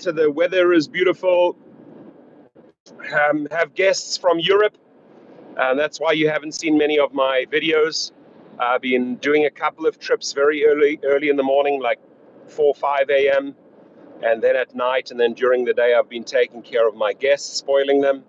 The weather is beautiful. Have guests from Europe. That's why you haven't seen many of my videos. I've been doing a couple of trips very early in the morning, like 4, 5 a.m. And then at night, and then during the day, I've been taking care of my guests, spoiling them.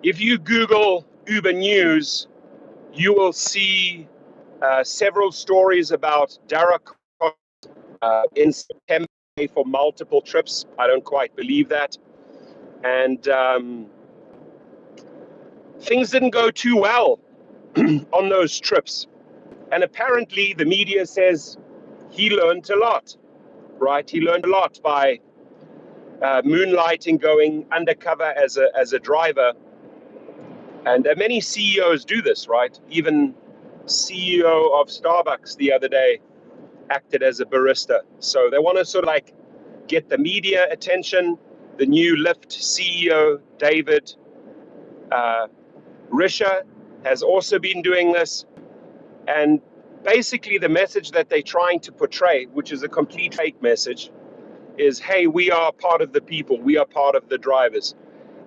If you Google Uber News, you will see several stories about Dara K in September for multiple trips. I don't quite believe that. And things didn't go too well on those trips. And apparently the media says he learned a lot, right? He learned a lot by moonlighting, going undercover as a driver. And many CEOs do this, right? Even CEO of Starbucks the other day acted as a barista. So they want to sort of like get the media attention. The new Lyft CEO, David Risher, has also been doing this. And basically the message that they're trying to portray, which is a complete fake message, is, hey, we are part of the people. We are part of the drivers.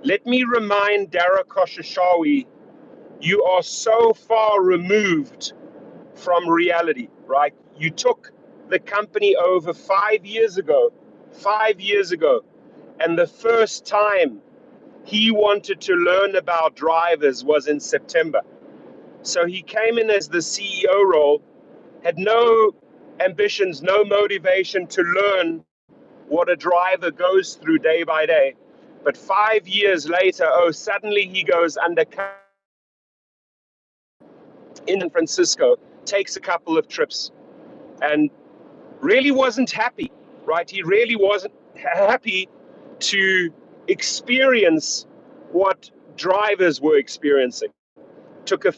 Let me remind Dara K, you are so far removed from reality, right? You took the company over 5 years ago, and the first time he wanted to learn about drivers was in September. So he came in as the CEO role, had no ambitions, no motivation to learn what a driver goes through day by day. But 5 years later, suddenly he goes undercover in San Francisco, takes a couple of trips, and really wasn't happy, right? He really wasn't happy to experience what drivers were experiencing. Took a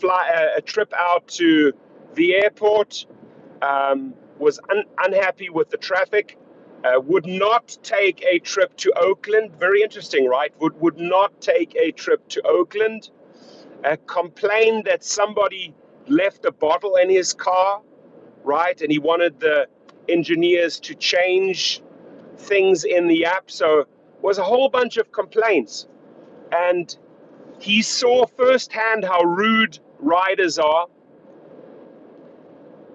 trip out to the airport, was unhappy with the traffic, would not take a trip to Oakland. Very interesting, right? Would not take a trip to Oakland. Complained that somebody left a bottle in his car, right? And he wanted the engineers to change things in the app. So it was a whole bunch of complaints. And he saw firsthand how rude riders are,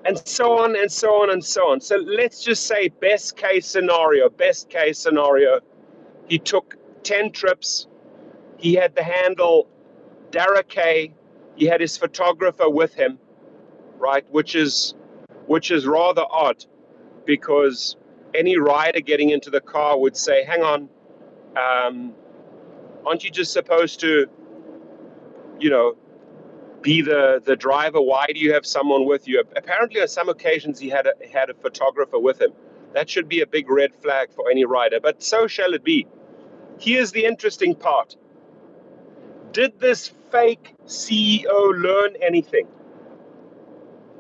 and so on and so on and so on. So let's just say best case scenario, he took 10 trips. He had to handle Dara K. He had his photographer with him, right? Which is rather odd, because any rider getting into the car would say, hang on, aren't you just supposed to, be the driver? Why do you have someone with you? Apparently on some occasions he had a photographer with him. That should be a big red flag for any rider, but so shall it be. Here's the interesting part. Did this fake CEO learn anything?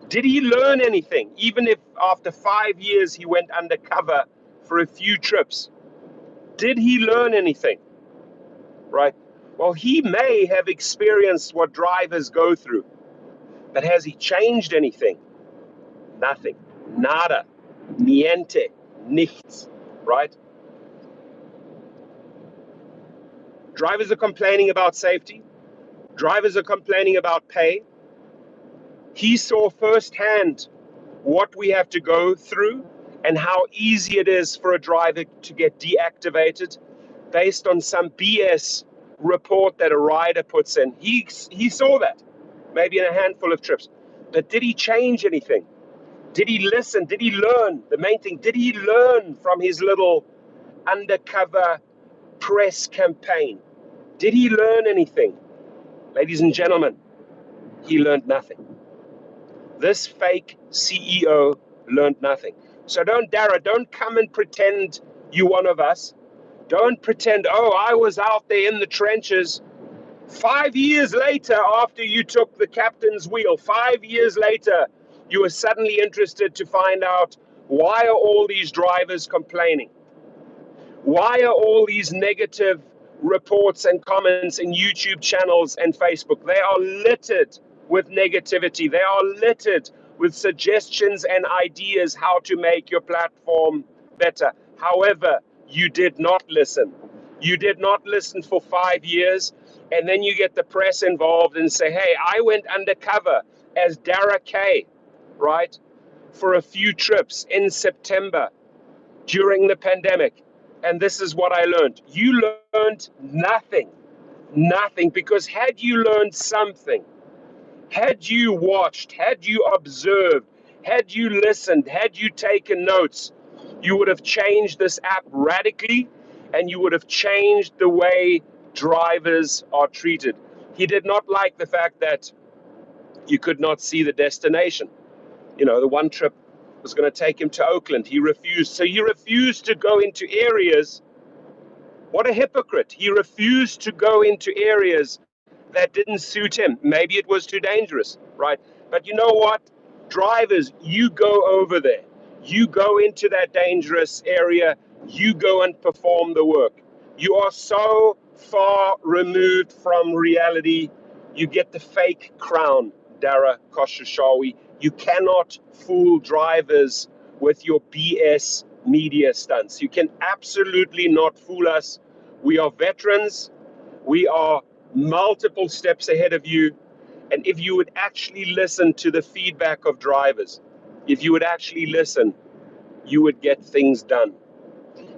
Did he learn anything? Even if after 5 years he went undercover for a few trips, did he learn anything? Right? Well, he may have experienced what drivers go through, but has he changed anything? Nothing. Nada. Niente. Nichts. Right? Drivers are complaining about safety. Drivers are complaining about pay. He saw firsthand what we have to go through and how easy it is for a driver to get deactivated based on some BS report that a rider puts in. He saw that, maybe in a handful of trips. But did he change anything? Did he listen? Did he learn? The main thing, did he learn from his little undercover press campaign? Did he learn anything? Ladies and gentlemen, he learned nothing. This fake CEO learned nothing. So Dara, don't come and pretend you're one of us. Don't pretend, I was out there in the trenches. 5 years later, after you took the captain's wheel, 5 years later, you were suddenly interested to find out, why are all these drivers complaining? Why are all these negative reports and comments in YouTube channels and Facebook? They are littered with negativity. They are littered with suggestions and ideas how to make your platform better. However, you did not listen. You did not listen for 5 years, and then you get the press involved and say, hey, I went undercover as Dara K, right, for a few trips in September during the pandemic. And this is what I learned. You learned nothing, nothing, because had you learned something, had you watched, had you observed, had you listened, had you taken notes, you would have changed this app radically, and you would have changed the way drivers are treated. He did not like the fact that you could not see the destination. You know, the one trip was going to take him to Oakland. He refused. So he refused to go into areas. What a hypocrite. He refused to go into areas that didn't suit him. Maybe it was too dangerous, right? But you know what? Drivers, you go over there. You go into that dangerous area. You go and perform the work. You are so far removed from reality. You get the fake crown, Dara Koshashawi. You cannot fool drivers with your BS media stunts. You can absolutely not fool us. We are veterans. We are multiple steps ahead of you. And if you would actually listen to the feedback of drivers, if you would actually listen, you would get things done.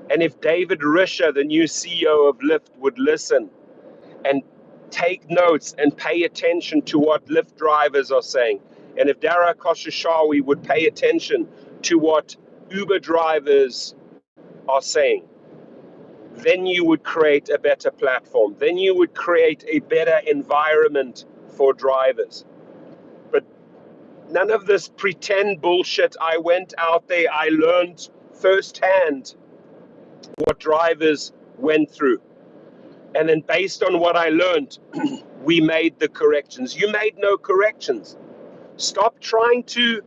And if David Risher, the new CEO of Lyft, would listen and take notes and pay attention to what Lyft drivers are saying, and if Dara Koshashawi would pay attention to what Uber drivers are saying, then you would create a better platform. Then you would create a better environment for drivers. But none of this pretend bullshit. I went out there, I learned firsthand what drivers went through. And then based on what I learned, we made the corrections. You made no corrections. Stop trying to,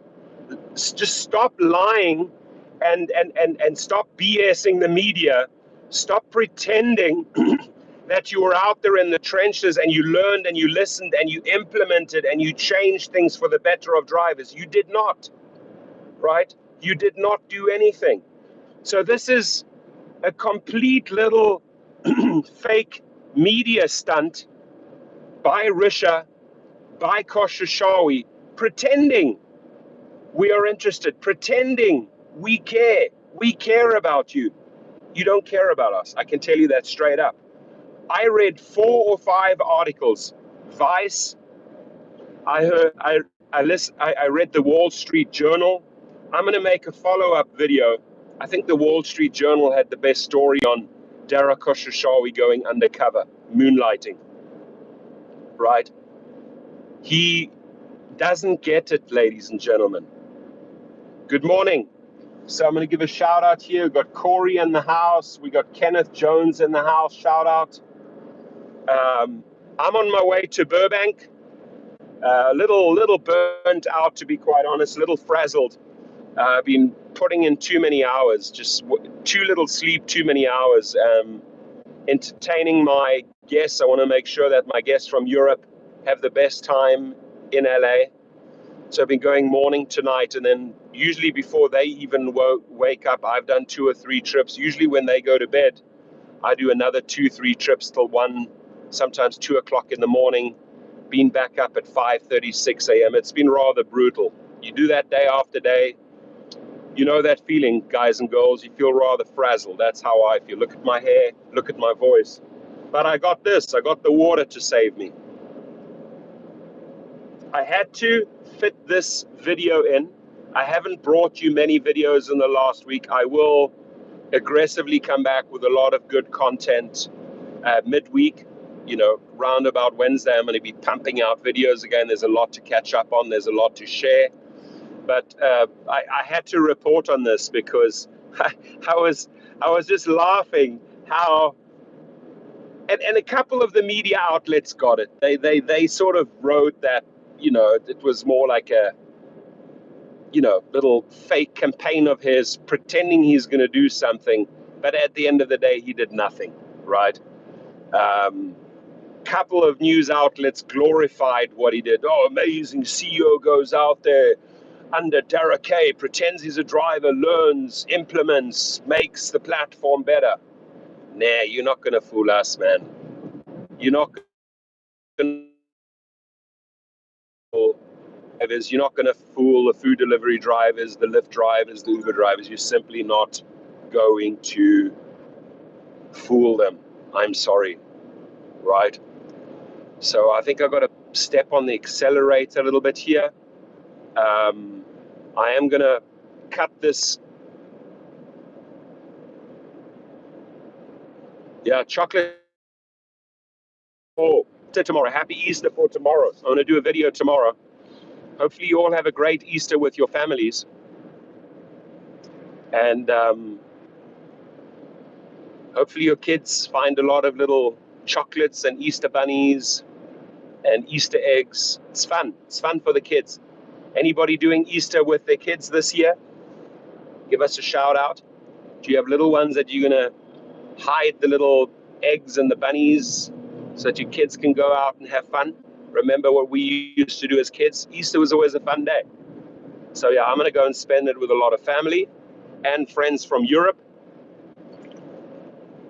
just stop lying and stop BSing the media. Stop pretending that you were out there in the trenches and you learned and you listened and you implemented and you changed things for the better of drivers. You did not, right? You did not do anything. So this is a complete little fake media stunt by Risha, by Koshashawi, pretending we are interested, pretending we care. We care about you. You don't care about us. I can tell you that straight up. I read 4 or 5 articles. Vice. I read the Wall Street Journal. I'm going to make a follow-up video. I think the Wall Street Journal had the best story on Dara Koshashawi going undercover, moonlighting. Right? He doesn't get it, ladies and gentlemen. Good morning. So I'm going to give a shout out here. We've got Corey in the house. We got Kenneth Jones in the house. Shout out. I'm on my way to Burbank. A little burnt out, to be quite honest. A little frazzled. I've been putting in too many hours. Just too little sleep, too many hours. Entertaining my guests. I want to make sure that my guests from Europe have the best time in LA. So I've been going morning to night, and then usually before they even wake up, I've done 2 or 3 trips. Usually when they go to bed, I do another 2-3 trips till 1, sometimes 2 o'clock in the morning, being back up at 5:30, 6 a.m. It's been rather brutal. You do that day after day. You know that feeling, guys and girls. You feel rather frazzled. That's how I feel. Look at my hair, look at my voice. But I got this. I got the water to save me. I had to fit this video in. I haven't brought you many videos in the last week. I will aggressively come back with a lot of good content midweek. You know, round about Wednesday, I'm going to be pumping out videos again. There's a lot to catch up on. There's a lot to share. But I had to report on this because I was just laughing how, and a couple of the media outlets got it. They sort of wrote that, you know, it was more like a, you know, little fake campaign of his pretending he's going to do something, but at the end of the day, he did nothing, right? Couple of news outlets glorified what he did. Oh, amazing CEO goes out there, under Dara K, pretends he's a driver, learns, implements, makes the platform better. Nah, you're not going to fool us, man. You're not going to fool drivers. You're not going to fool the food delivery drivers, the Lyft drivers, the Uber drivers. You're simply not going to fool them. I'm sorry, right? So I think I've got to step on the accelerator a little bit here. I am going to cut this. Yeah, chocolate for tomorrow. Happy Easter for tomorrow. I'm going to do a video tomorrow. Hopefully you all have a great Easter with your families. And hopefully your kids find a lot of little chocolates and Easter bunnies and Easter eggs. It's fun. It's fun for the kids. Anybody doing Easter with their kids this year? Give us a shout out. Do you have little ones that you're going to hide the little eggs and the bunnies so that your kids can go out and have fun? Remember what we used to do as kids? Easter was always a fun day. So yeah, I'm going to go and spend it with a lot of family and friends from Europe.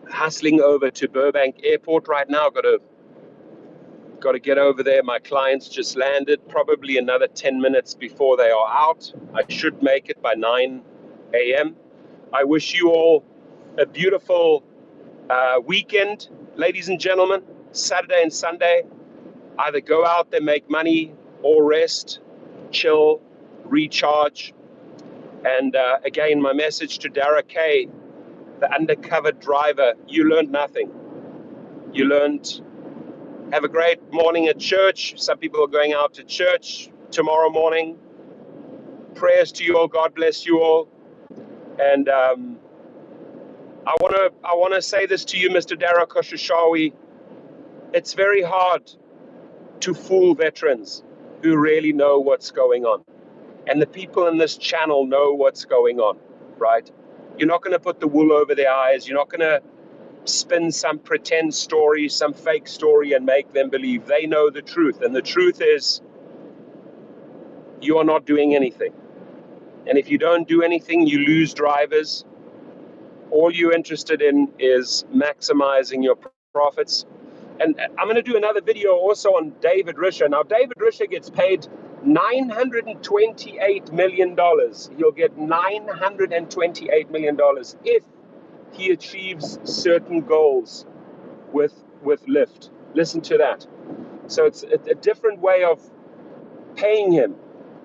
Hustling over to Burbank Airport right now. Got to get over there. My clients just landed, probably another 10 minutes before they are out. I should make it by 9 a.m. I wish you all a beautiful weekend, ladies and gentlemen. Saturday and Sunday, either go out there, make money, or rest, chill, recharge. And again, my message to Dara K, the undercover driver, you learned nothing. You learned, have a great morning at church. Some people are going out to church tomorrow morning. Prayers to you all. God bless you all. And I want to say this to you, Mr. Dara Koshashawi. It's very hard to fool veterans who really know what's going on. And the people in this channel know what's going on, right? You're not going to put the wool over their eyes. You're not going to spin some pretend story, some fake story, and make them believe. They know the truth. And the truth is, you are not doing anything. And if you don't do anything, you lose drivers. All you're interested in is maximizing your profits. And I'm going to do another video also on David Risher. Now, David Risher gets paid $928 million. He'll get $928 million if he achieves certain goals with Lyft. Listen to that. So it's a different way of paying him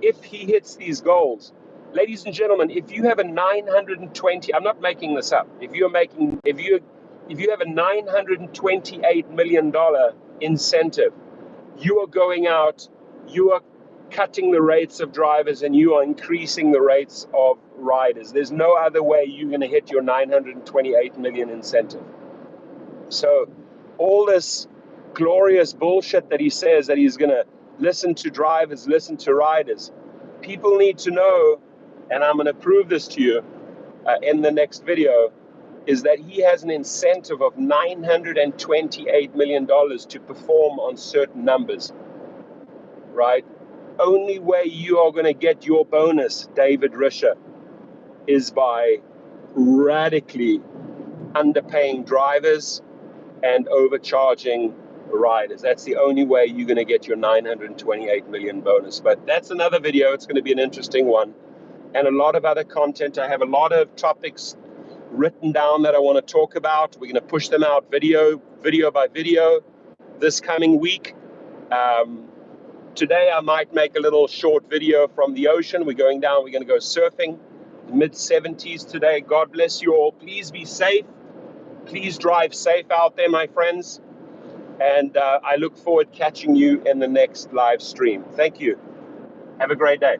if he hits these goals. Ladies and gentlemen, if you have a 920, I'm not making this up. If you have a $928 million incentive, you are going out, you are cutting the rates of drivers, and you are increasing the rates of riders. There's no other way you're going to hit your 928 million incentive. So all this glorious bullshit that he says that he's going to listen to drivers, listen to riders, people need to know, and I'm going to prove this to you in the next video, is that he has an incentive of $928 million to perform on certain numbers, right? Only way you are going to get your bonus, David Risher, is by radically underpaying drivers and overcharging riders. That's the only way you're going to get your 928 million bonus. But that's another video. It's going to be an interesting one. And a lot of other content. I have a lot of topics written down that I want to talk about. We're going to push them out video by video this coming week. Today I might make a little short video from the ocean. We're going down, we're going to go surfing. Mid-70s today. God bless you all. Please be safe. Please drive safe out there, my friends. And I look forward to catching you in the next live stream. Thank you. Have a great day.